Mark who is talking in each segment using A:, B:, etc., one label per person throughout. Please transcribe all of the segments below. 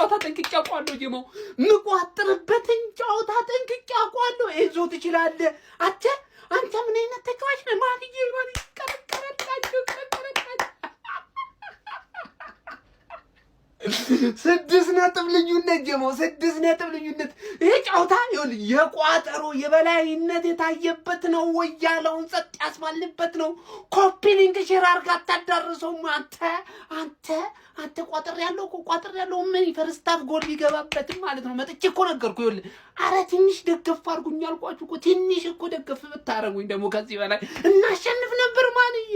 A: ጨዋታ ጠንቅቄ አውቃለሁ ጀማው ምቋጥርበትን ጨዋታ ጠንቅቄ አውቃለሁ እዞ ትችላለህ አንተ ምን አይነት ተጫዋች ነህ ማን ይቀርቀራላችሁ ስድስት ነጥብ ልዩነት ጀማው ስድስት ነጥብ ልዩነት ይሄ ጨዋታ የቋጠሮ የበላይነት የታየበት ነው ወያለውን ጸጥ ያስባልበት ነው ኮፒ ሊንክ ሼር አድርጋ አታዳርሰው አንተ ቋጠር ያለው ምን ፈርስታፍ ጎል ቢገባበት ማለት ነው መጥቼ እኮ ነገርኩ አረ ትንሽ ደገፍ አድርጉኝ አልኳችሁ እኮ ትንሽ እኮ ደገፍ ብታረጉኝ ደግሞ ከዚህ በላይ እናሸንፍ ነበር ማንዬ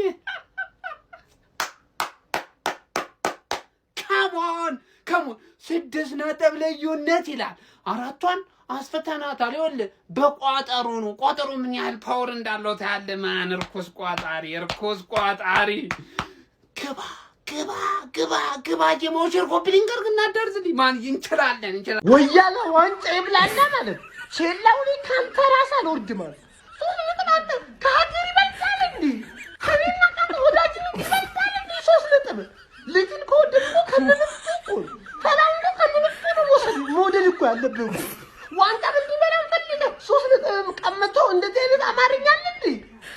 A: Come on. ስድስት ነጥብ ልዩነት ይላል አራቷን አስፈተናታል በቋጠሩ ነው ቋጠሩ ምን ያህል ፓወር እንዳለው ታያለ ማን እርኩስ ቋጣሪ ግባ ጀማውሽር ኮፒሊንገር እና ደርዝልኝ ማን እንችላለን ወያለ ዋንጫ ይብላና ማለት ሼላው ላይ ካንተራሳ ሎርድ ማለት ከሀገር ይበልጣል እንዴ ከኔና ከወዳጅን ይበልጣል እንዴ 3 ነጥብ ልጅን ከወደድኩ ከነፍኩ ፈላንዶ ከነፍኩ ወሰድ ሞዴል እኮ ያለብው ዋንጫ እንዲበላ ፈልገ 3 ነጥብ ቀመቶ እንደዚህ አይነት አማርኛ አለ እንዴ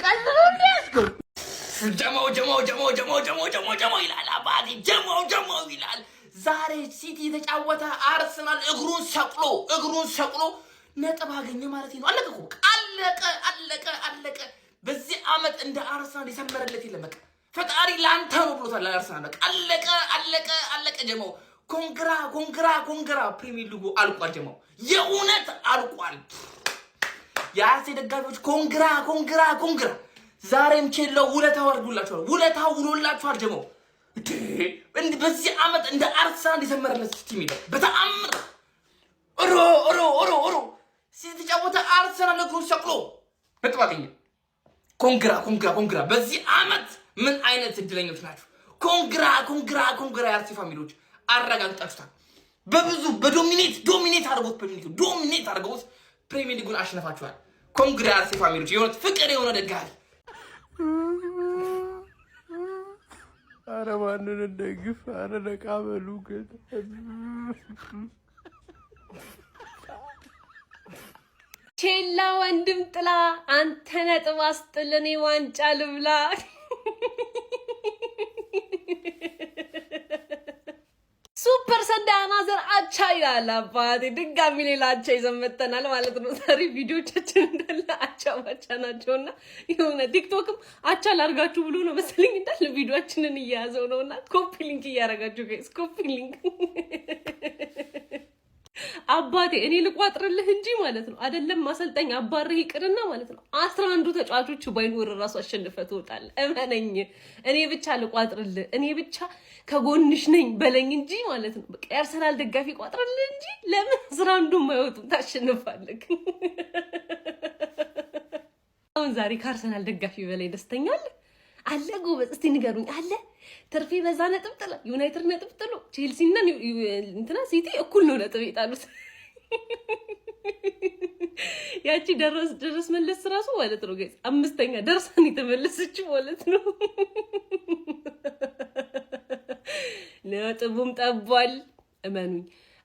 A: ቀልሎ እንዲያስገው ጀማው ይላል አባዲ ጀማው ይላል ዛሬ ሲቲ ተጫወተ አርሰናል እግሩን ሰቅሎ ነጥብ አገኘ ማለት ነው አለቀ በዚህ አመት እንደ አርሰናል ይሰመረለት የለም በቃ ፈጣሪ ላንተ ነው ብሎታል አርሰናል አለቀ ጀማው ኮንግራ ፕሪሚየር ሊጉ አልቋል ጀማው የኡነት አልቋል ያሴ ደጋፊዎች ኮንግራ ዛሬም ቼለው ውለታው ውሎላችኋል ጀማው በዚህ አመት እንደ አርሰናል ይሰመረለት ቲም ይላል በተአምር ኦሮ ሲተጫወተ አርሰናል እግሩን ሰቅሎ በጥባተኛ ኮንግራ በዚህ አመት ምን አይነት እድለኞች ናችሁ ኮንግራ ያርሲ ፋሚሊዎች አረጋግጣችኋል በብዙ በዶሚኔት አድርገውት ፕሪሚየር ሊጉን አሸነፋችኋል ኮንግራ ያርሲ ፋሚሊዎች የሆነ ፍቅር የሆነ ደጋፊ
B: አረ ማንን እንደግፍ አረ ነቃበሉ ግን
C: ቼላ ወንድም ጥላ አንተ ነጥብ አስጥልኔ ዋንጫ ልብላ ሱፐር ሰንዳና ዘር አቻ ይላል አባቴ ድጋሚ ሌላ አቻ ይዘመተናል ማለት ነው ዛሬ ቪዲዮቻችን እንዳለ አቻ ናቸውና የሆነ ቲክቶክም አቻ ላርጋችሁ ብሎ ነው መሰለኝ እንዳለ ቪዲዮአችንን እያያዘው ነውና ኮፒ ሊንክ እያረጋችሁ ጋይስ ኮፒ ሊንክ አባቴ እኔ ልቋጥርልህ እንጂ ማለት ነው አይደለም ማሰልጠኝ አባርህ ይቅርና ማለት ነው 11 ተጫዋቾች ባይኖር ራሱ አሸንፈህ ትወጣለህ እመነኝ እኔ ብቻ ልቋጥርልህ እኔ ብቻ ከጎንሽ ነኝ በለኝ እንጂ ማለት ነው በቃ አርሰናል ደጋፊ ቋጥርልህ እንጂ ለምን 11 ማይወጡም ታሸንፋለህ አሁን ዛሬ ከአርሰናል ደጋፊ በላይ ደስተኛል አለ ጎበዝ እስቲ ንገሩኝ አለ ትርፊ በዛ ነጥብ ጥላ ዩናይትድ ነጥብ ጥሎ ቼልሲ እና እንትና ሲቲ እኩል ነው ነጥብ ይጣሉት ያቺ ደረስ መለስ ራሱ ማለት ነው ጋይስ አምስተኛ ደርሳን የተመለሰች ማለት ነው ነጥቡም ጠቧል እመኑኝ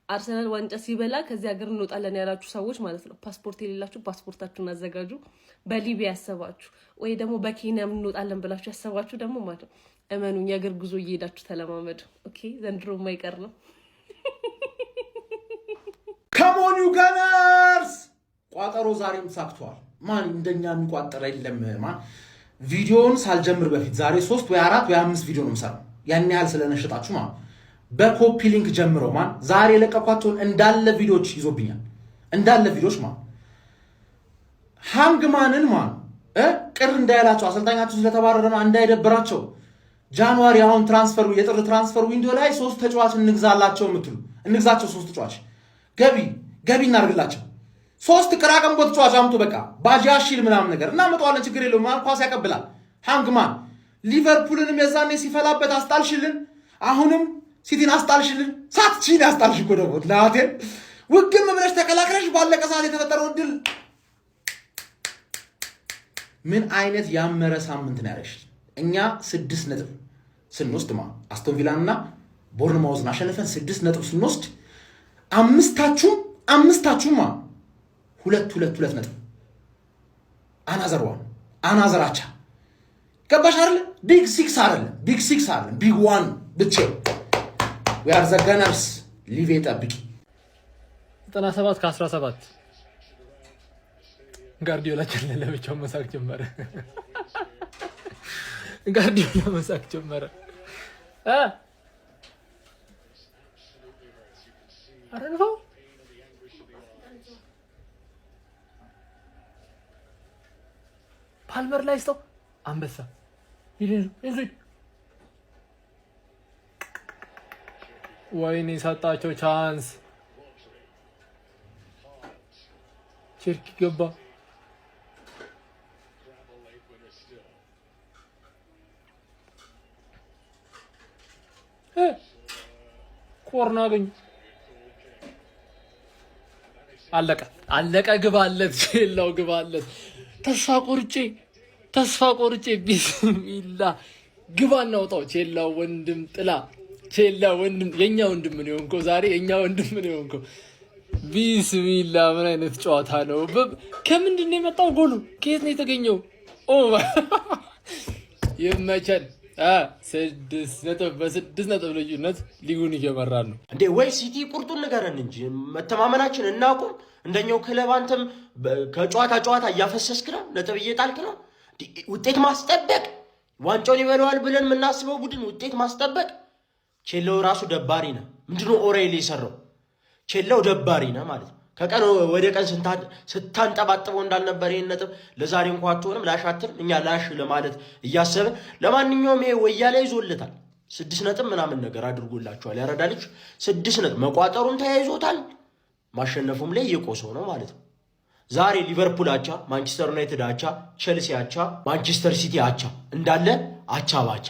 C: አርሰናል ዋንጫ ሲበላ ከዚህ ሀገር እንወጣለን ያላችሁ ሰዎች ማለት ነው ፓስፖርት የሌላችሁ ፓስፖርታችሁን አዘጋጁ በሊቢያ ያሰባችሁ ወይ ደግሞ በኬንያ እንወጣለን ብላችሁ ያሰባችሁ ደግሞ ማለት ነው እመኑኝ የሀገር ጉዞ እየሄዳችሁ ተለማመዱ ኦኬ ዘንድሮ የማይቀር ነው
D: ካሞን ዩ ጋነርስ ቋጠሮ ዛሬም ሳክቷል ማን እንደኛ እንቋጠረ የለም ማን ቪዲዮውን ሳልጀምር በፊት ዛሬ 3 ወይ 4 ወይ 5 ቪዲዮ ነው የምሰራው ያን ያህል ስለነሽጣችሁ ማለት በኮፒ ሊንክ ጀምሮ ማን ዛሬ ለቀቋቸውን እንዳለ ቪዲዮዎች ይዞብኛል እንዳለ ቪዲዮዎች ማን ሃንግማንን ማን ቅር እንዳይላቸው አሰልጣኛችሁ ስለተባረረ ማን እንዳይደብራቸው ጃንዋሪ አሁን ትራንስፈሩ የጥር ትራንስፈር ዊንዶ ላይ 3 ተጫዋች እንግዛቸው 3 ተጫዋች ገቢ እናርግላቸው 3 ቅራቀምቦ ተጫዋች አምጡ በቃ ባጃሺል ምናምን ነገር እናመጣዋለን ችግር የለውም ማን ኳስ ያቀብላል ሃንግማን ሊቨርፑልንም የዛኔ ሲፈላበት አስጣልሽልን አሁንም ሲቲን አስጣልሽልን ሳትቺን አስጣልሽ እኮ ደግሞ ላቴ ውግም ብለሽ ተከላክለሽ ባለቀ ሰዓት የተፈጠረው ድል ምን አይነት ያመረ ሳምንት ነው ያለሽ እኛ 6 ነጥብ ስንወስድ አስቶን ቪላና ቦርንማውዝን አሸንፈን 6 ነጥብ ስንወስድ አምስታችሁማ ሁለት ነጥብ አናዘራቻ ገባሽ አይደል? ቢግ ሲክስ አይደለም ቢግ ዋን ብቻ we are the gunners ሊቭ ጠብቂ
B: 97 ከ17 ጋርዲዮላ ለብቻው መሳቅ ጀመረ። አረንፎ ፓልመር ላይ ስተው አንበሳ ይሄ ወይኔ ሰጣቸው ቻንስ ቸርኪ ገባ ኮርና አገኙ አለቀ ግባለት ቼላው ግባለት ተስፋ ቆርጬ ቢስሚላ ግባ እናውጣው ቼላው ወንድም ጥላ ቼላ ወንድም የኛ ወንድም ነው እንኮ ዛሬ የኛ ወንድም ነው እንኮ ቢስሚላ ምን አይነት ጨዋታ ነው ከምንድን ነው የመጣው ጎሉ ከየት ነው የተገኘው ኦ ይመቸን 6 ነጥብ ልዩነት ሊጉን እየመራ ነው
A: እንዴ ወይ ሲቲ ቁርጡን ንገረን እንጂ መተማመናችን እናቁም እንደኛው ክለብ አንተም ከጨዋታ እያፈሰስክ ነው ነጥብ እየጣልክ ነው ውጤት ማስጠበቅ ዋንጫውን ይበለዋል ብለን የምናስበው ቡድን ውጤት ማስጠበቅ ቼላው ራሱ ደባሪ ነው ምንድነው ኦሬሊ ይሰራው ቼላው ደባሪ ነው ማለት ነው ከቀን ወደ ቀን ስታንጠባጥበው እንዳልነበር ይሄን ነጥብ ለዛሬ እንኳን አትሆንም ላሻትር እኛ ላሽ ለማለት እያሰብን ለማንኛውም ይሄ ወያላ ይዞልታል 6 ነጥብ ምናምን ነገር አድርጎላችኋል ያረዳልች 6 ነጥብ መቋጠሩን ተያይዞታል ማሸነፉም ላይ እየቆሰው ነው ማለት ነው ዛሬ ሊቨርፑል አቻ ማንቸስተር ዩናይትድ አቻ ቼልሲ አቻ ማንቸስተር ሲቲ አቻ እንዳለ አቻ ባቻ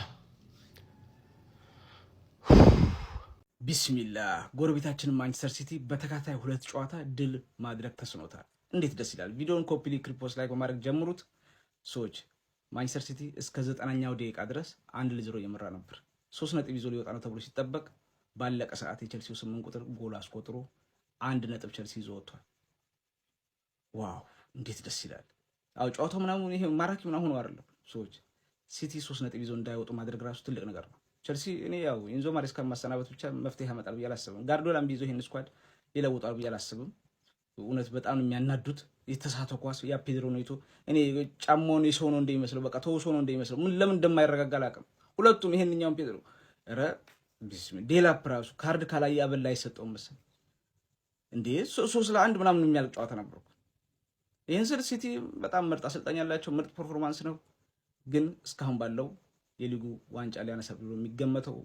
E: ቢስሚላህ ጎረቤታችን ማንቸስተር ሲቲ በተካታይ 2 ጨዋታ ድል ማድረግ ተስኖታል እንዴት ደስ ይላል ቪዲዮውን ኮፒ ሊንክ ሪፖስት ላይ በማድረግ ጀምሩት ሰዎች ማንቸስተር ሲቲ እስከ 9ኛው ደቂቃ ድረስ 1-0 እየመራ ነበር 3 ነጥብ ይዞ ሊወጣ ነው ተብሎ ሲጠበቅ ባለቀ ሰዓት የቼልሲው 8 ቁጥር ጎል አስቆጥሮ 1 ነጥብ ቼልሲ ይዞ ወጥቷል ዋው እንዴት ደስ ይላል አው ጨዋታው ምናምን ይሄ ማራኪ ምናምን ሆኖ አይደለም ሰዎች ሲቲ 3 ነጥብ ይዞ እንዳይወጡ ማድረግ ራሱ ትልቅ ነገር ነው ቸልሲ እኔ ያው ኢንዞ ማሬስካ ማሰናበት ብቻ መፍትሄ ያመጣል ብዬ አላስብም ጋርዲዮላም ቢይዞ ይሄን ስኳድ ይለውጣል ብዬ አላስብም እውነት በጣም የሚያናዱት የተሳተው ኳስ ያ ፔድሮ ኔቶ እኔ ጫማውን የሰው ነው እንደሚመስለው በቃ ተውሶ ነው እንደሚመስለው ምን ለምን እንደማይረጋጋ አላውቅም ሁለቱም ይሄንኛውን ፔድሮ ቢስሚላህ ዴላፕ ራሱ ካርድ ካላይ ያበላ አይሰጠውም መሰለኝ እንዴ 3-1 ምናምን የሚያልቅ ጨዋታ ነበር ይሄን ስል ሲቲ በጣም ምርጥ አሰልጣኝ ያላቸው ምርጥ ፐርፎርማንስ ነው ግን እስካሁን ባለው የሊጉ ዋንጫ ሊያነሳ ብሎ የሚገመተው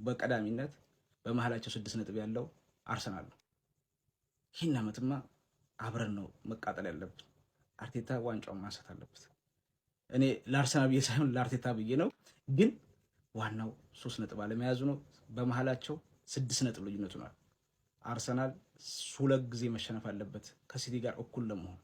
E: በቀዳሚነት በመሃላቸው 6 ነጥብ ያለው አርሰናል ነው ይሄን አመትማ አብረን ነው መቃጠል ያለብን አርቴታ ዋንጫውን ማንሳት አለበት እኔ ለአርሰናል ብዬ ሳይሆን ለአርቴታ ብዬ ነው ግን ዋናው 3 ነጥብ አለመያዙ ነው በመሃላቸው 6 ነጥብ ልዩነቱ ነው አርሰናል 2 ጊዜ መሸነፍ አለበት ከሲቲ ጋር እኩል ለመሆን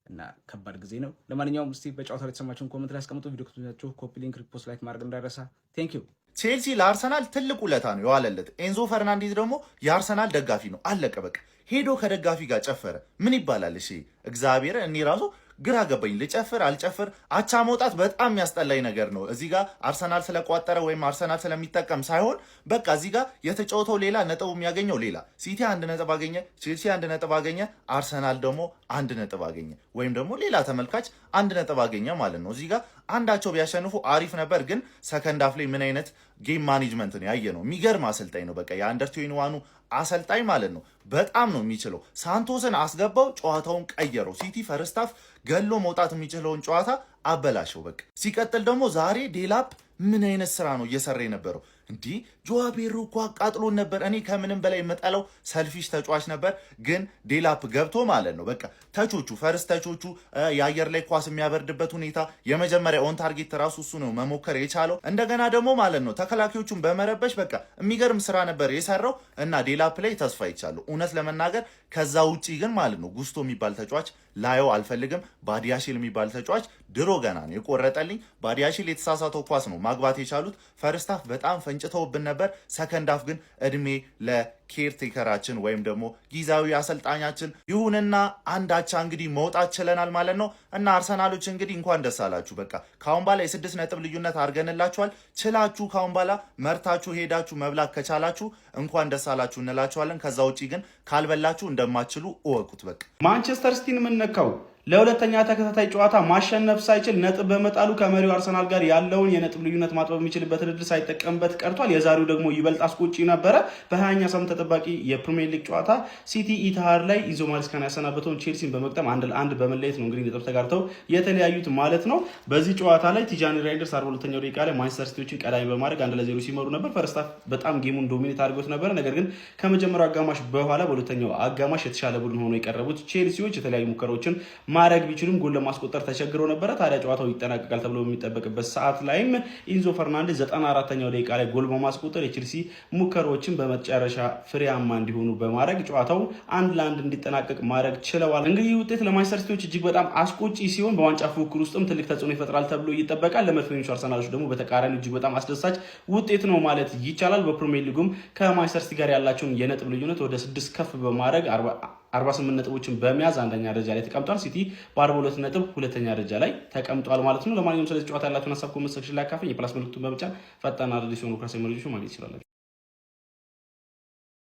E: እና ከባድ ጊዜ ነው ለማንኛውም እስቲ በጨዋታው ላይ ተሰማችሁን ኮሜንት ላይ አስቀምጡ ቪዲዮ ከተመቻችሁ ኮፒ ሊንክ ሪፖስት ላይክ ማድረግ እንዳይረሳ ቴንክ ዩ
F: ቼልሲ ለአርሰናል ትልቅ ውለታ ነው የዋለለት ኤንዞ ፈርናንዴዝ ደግሞ የአርሰናል ደጋፊ ነው አለቀ በቃ ሄዶ ከደጋፊ ጋር ጨፈረ ምን ይባላል እሺ እግዚአብሔር እኔ ራሱ ግራ ገባኝ ልጨፍር አልጨፍር አቻ መውጣት በጣም የሚያስጠላኝ ነገር ነው እዚህ ጋር አርሰናል ስለቋጠረ ወይም አርሰናል ስለሚጠቀም ሳይሆን በቃ እዚህ ጋር የተጫወተው ሌላ ነጥቡ የሚያገኘው ሌላ ሲቲ 1 ነጥብ አገኘ ቼልሲ 1 ነጥብ አገኘ አርሰናል ደግሞ 1 ነጥብ አገኘ ወይም ደግሞ ሌላ ተመልካች 1 ነጥብ አገኘ ማለት ነው እዚህ ጋር አንዳቸው ቢያሸንፉ አሪፍ ነበር ግን ሰከንድ ሃፍ ላይ ምን አይነት ጌም ማኔጅመንት ነው ያየ ነው የሚገርም አሰልጣኝ ነው በቃ የአንደር 21 አሰልጣኝ ማለት ነው በጣም ነው የሚችለው ሳንቶስን አስገባው ጨዋታውን ቀየረው ሲቲ ፈርስት ሃፍ ገሎ መውጣት የሚችለውን ጨዋታ አበላሸው በቃ ሲቀጥል ደግሞ ዛሬ ዴላፕ ምን አይነት ስራ ነው እየሰራ የነበረው እንዲ ጆዋ ፔድሮ እኮ አቃጥሎን ነበር እኔ ከምንም በላይ የምጠላው ሰልፊሽ ተጫዋች ነበር ግን ዴላፕ ገብቶ ማለት ነው በቃ ተቾቹ ፈርስት ተቾቹ የአየር ላይ ኳስ የሚያበርድበት ሁኔታ የመጀመሪያ ኦን ታርጌት ራሱ እሱ ነው መሞከር የቻለው እንደገና ደግሞ ማለት ነው ተከላካዮቹን በመረበሽ በቃ የሚገርም ስራ ነበር የሰራው እና ዴላፕ ላይ ተስፋ ይቻላል እውነት ለመናገር ከዛ ውጪ ግን ማለት ነው ጉስቶ የሚባል ተጫዋች ላየው አልፈልግም ባዲያሺል የሚባል ተጫዋች ድሮ ገና ነው የቆረጠልኝ ባዲያሺል የተሳሳተው ኳስ ነው ማግባት የቻሉት ፈርስት ሃፍ በጣም ፈንጭተውብን ነበር ሰከንድ ሃፍ ግን እድሜ ኬርቴከራችን ወይም ደግሞ ጊዜያዊ አሰልጣኛችን ይሁንና አንድ አቻ እንግዲህ መውጣት ችለናል ማለት ነው። እና አርሰናሎች እንግዲህ እንኳን ደስ አላችሁ። በቃ ካሁን በኋላ የ6 ነጥብ ልዩነት አድርገንላችኋል። ችላችሁ ካሁን በኋላ መርታችሁ ሄዳችሁ መብላት ከቻላችሁ እንኳን ደስ አላችሁ እንላችኋለን። ከዛ ውጪ ግን ካልበላችሁ እንደማትችሉ እወቁት። በቃ
E: ማንቸስተር ሲቲን የምንነካው ለሁለተኛ ተከታታይ ጨዋታ ማሸነፍ ሳይችል ነጥብ በመጣሉ ከመሪው አርሰናል ጋር ያለውን የነጥብ ልዩነት ማጥበብ የሚችልበት እድል ሳይጠቀምበት ቀርቷል። የዛሬው ደግሞ ይበልጥ አስቆጪ ነበረ። በ20ኛ ሳምንት ተጠባቂ የፕሪሚየር ሊግ ጨዋታ ሲቲ ኢትሃድ ላይ ኢንዞ ማሬስካን ያሰናበተውን ቼልሲን በመቅጠም 1-1 በመለየት ነው እንግዲህ ነጥብ ተጋርተው የተለያዩት ማለት ነው። በዚህ ጨዋታ ላይ ቲጃኒ ራይንደርስ 42ኛው ደቂቃ ላይ ማንቸስተር ሲቲዎችን ቀዳሚ በማድረግ 1-0 ሲመሩ ነበር። ፈርስት ሃፍ በጣም ጌሙን ዶሚኔት አድርጎት ነበር። ነገር ግን ከመጀመሪያው አጋማሽ በኋላ በሁለተኛው አጋማሽ የተሻለ ቡድን ሆኖ የቀረቡት ቼልሲዎች የተለያዩ ሙከራዎችን ማድረግ ቢችሉም ጎል ለማስቆጠር ተቸግረው ነበረ። ታዲያ ጨዋታው ይጠናቀቃል ተብሎ በሚጠበቅበት ሰዓት ላይም ኢንዞ ፈርናንዴዝ 94ኛው ደቂቃ ላይ ጎል በማስቆጠር የቼልሲ ሙከራዎችን በመጨረሻ ፍሬያማ እንዲሆኑ በማድረግ ጨዋታው 1-1 እንዲጠናቀቅ ማድረግ ችለዋል። እንግዲህ ውጤት ለማንቸስተር ሲቲዎች እጅግ በጣም አስቆጪ ሲሆን በዋንጫ ፉክክር ውስጥም ትልቅ ተጽዕኖ ይፈጥራል ተብሎ ይጠበቃል። ለመድፈኞቹ አርሰናሎች ደግሞ በተቃራኒ እጅግ በጣም አስደሳች ውጤት ነው ማለት ይቻላል። በፕሪሚየር ሊጉም ከማንቸስተር ሲቲ ጋር ያላቸውን የነጥብ ልዩነት ወደ 6 ከፍ በማድረግ 48 ነጥቦችን በመያዝ አንደኛ ደረጃ ላይ ተቀምጧል። ሲቲ በ42 ነጥብ ሁለተኛ ደረጃ ላይ ተቀምጧል ማለት ነው። ለማንኛውም ስለዚህ ጨዋታ ያላችሁን ሀሳብ ኮሜንት ሴክሽን ላይ አካፍሉኝ። የፕላስ ምልክቱን በመጫን ፈጣን አዳዲስ የሆኑ ክራስ መረጃዎችን ማግኘት ይችላል።